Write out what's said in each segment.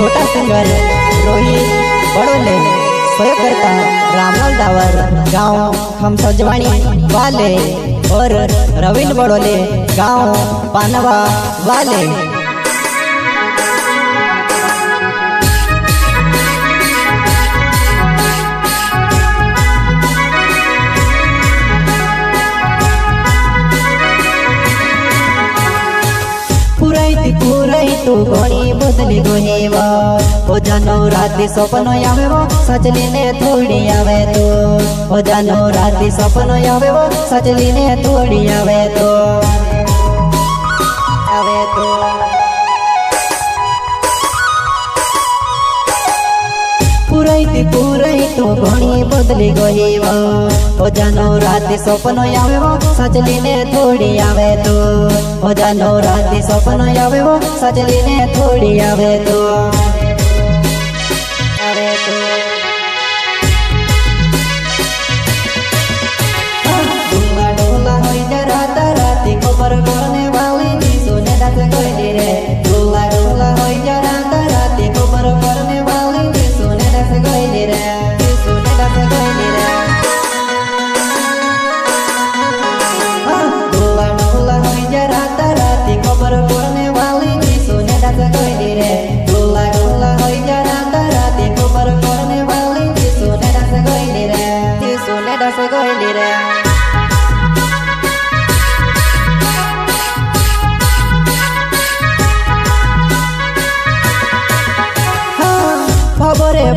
छोटा सिंगर रोहित बड़ोले, सहयोगकर्ता रामलाल डावर, गांव खमसजवाणी वाले और रविंद्र बड़ोले, गांव पानवा वाले। पुराई तू घणी बदली गोहेवा ओ जानो राती सपनो आवे वो सजली ने थोड़ी आवे तो ओ जानो राती सपनो आवे वो सजली ने थोड़ी आवे तो पुराई तू घणी बदली गोहेवा ओ जानो राती सपनो आवे वो सजली ने थोड़ी आवे तो ओ जानो राती सपनो आवे वो सजली ने थोड़ी आवे तो डोला डोला होई जा राता राती खबर करने वाली नी सोने दास कोई रे डोला डोला होई जा राता राती खबर करने वाली नी सोने दास कोई रे सोने दास कोई रे डोला डोला होई जा राता राती खबर करने वाली नी सोने दास कोई रे डोला डोला होई जा राता राती खबर करने वाली नी सोने दास कोई रे सोने दास कोई रे।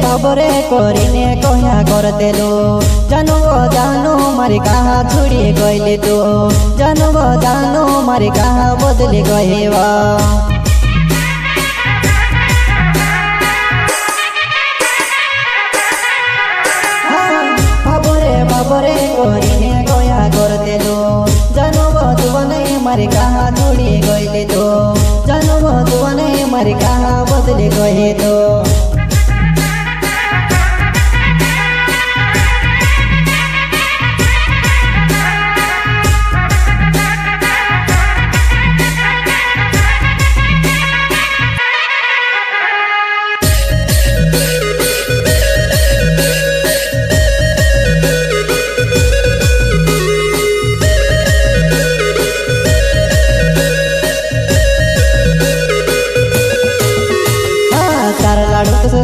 बाबरे करीने कहा करते लो जानो मारी कहा छुड़ी गईले तो जानो मारी कहा बदली गएवा बाबरे करीने कहा करते लो जानो नहीं मारी कहा छुड़ी गईले तो जानो नहीं मारी कहा बदली गए तो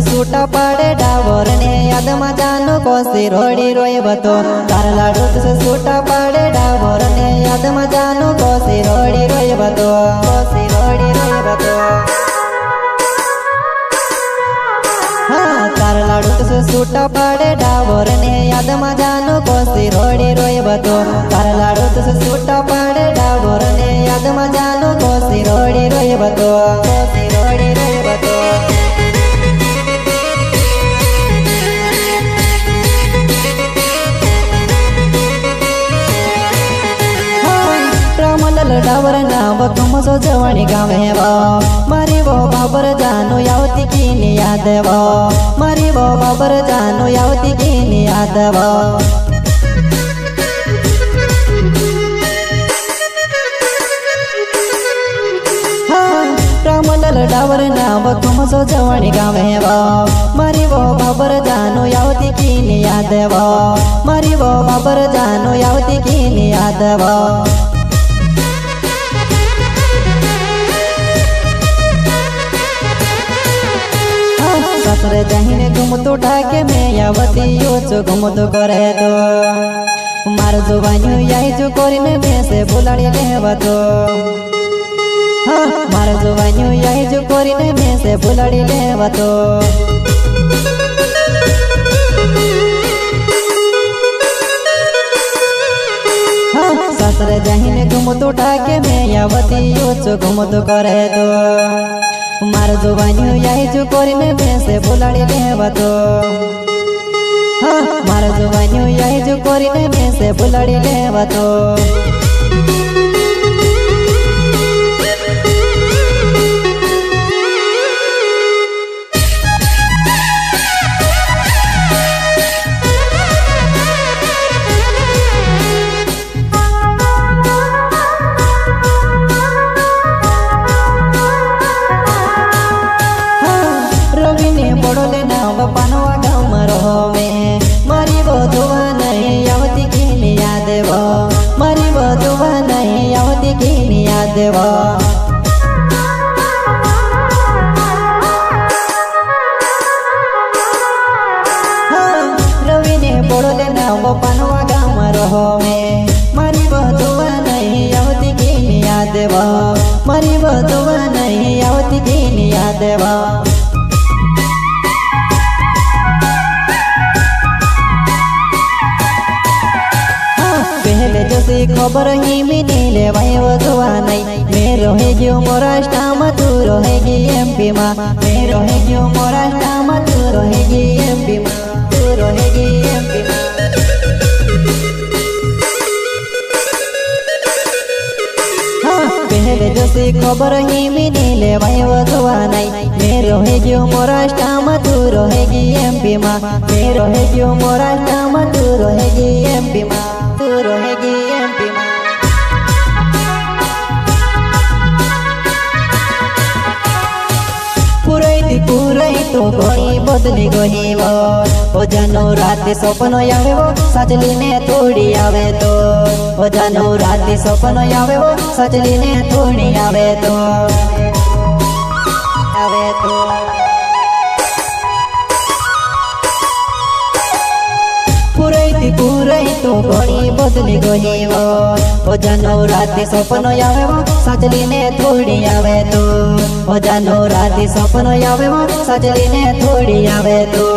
सूटा पाड़े डावर ने याद में जानो कोसी रोड़ी रोए बतो तार लाडू से सूटा पाड़े डावर ने याद में जानो कोसी रोड़ी रोए बतो कोसी रोड़ी रोए बतो हाँ तार लाडू से सूटा पाड़े डावर ने याद में जानो कोसी रोड़ी रोए बतो तार लाडू से सूटा पाड़े डावर ने याद में जानो कोसी रोड़ी रोए बतो कोसी रोड़ी रोए बतो। डावर नाव तुमसो जवानी गावे मारी वो बाबर जानो यावती की याद मारी वो बाबर जानो यावती की याद रामलाल डावर नाव तुमसो जवानी गावे मारी वो बाबर जानो यावती की याद मारी वो बाबर जानो यावती की याद ससुरे जहीने घुमतो ढाके में यावती यो चो घुमतो करे तो मार जुबानियो यही जो कोरिने में से बुलाड़ी लेवा तो हाँ मार जुबानियो यही जो कोरिने में से बुलाड़ी लेवा तो हाँ ससुरे जहीने घुमतो ढाके में यावती यो चो घुमतो करे तो मार जुबानियो यही जो कोरिने में से बुलाड़ी लेवा तो हाँ मार जुबानियो यही जो कोरिने में से बुलाड़ी लेवा तो पानवा गाँव में रहो में मारी बधुआ नहीं आवती की याद वो मारी बधुआ नहीं आवती की याद वो रवि ने बोले ना वो पानवा गाँव में रहो में मारी बधुआ नहीं आवती की याद वो मारी बधुआ नहीं आवती की याद वो पहले जैसे खबर ही मिली ले भाई वो दुआ नहीं मैं रहेगी मोराष्ट्र में तू रहेगी एमपी में मैं रहेगी मोराष्ट्र में तू रहेगी एमपी में तू रहेगी एमपी में पहले जैसे खबर ही मिली ले भाई वो दुआ नहीं मैं रहेगी मोराष्ट्र में तू रहेगी एमपी में मैं रहेगी मोराष्ट्र में तू रहेगी एमपी में तू रहेगी एमपी में पूरई तो घड़ी बदली गई वो जानो रात सपन आवे वो सजली ने थोड़ी आवे तो वो जानो रात सपन आवे वो सजली ने थोड़ी आवे तो पूरई तो घड़ी बदली गई वो जानो रात सपन आवे वो सजली ने थोड़ी आवे तो वो जानो रात सपन आवे वो सजली ने थोड़ी आवे तो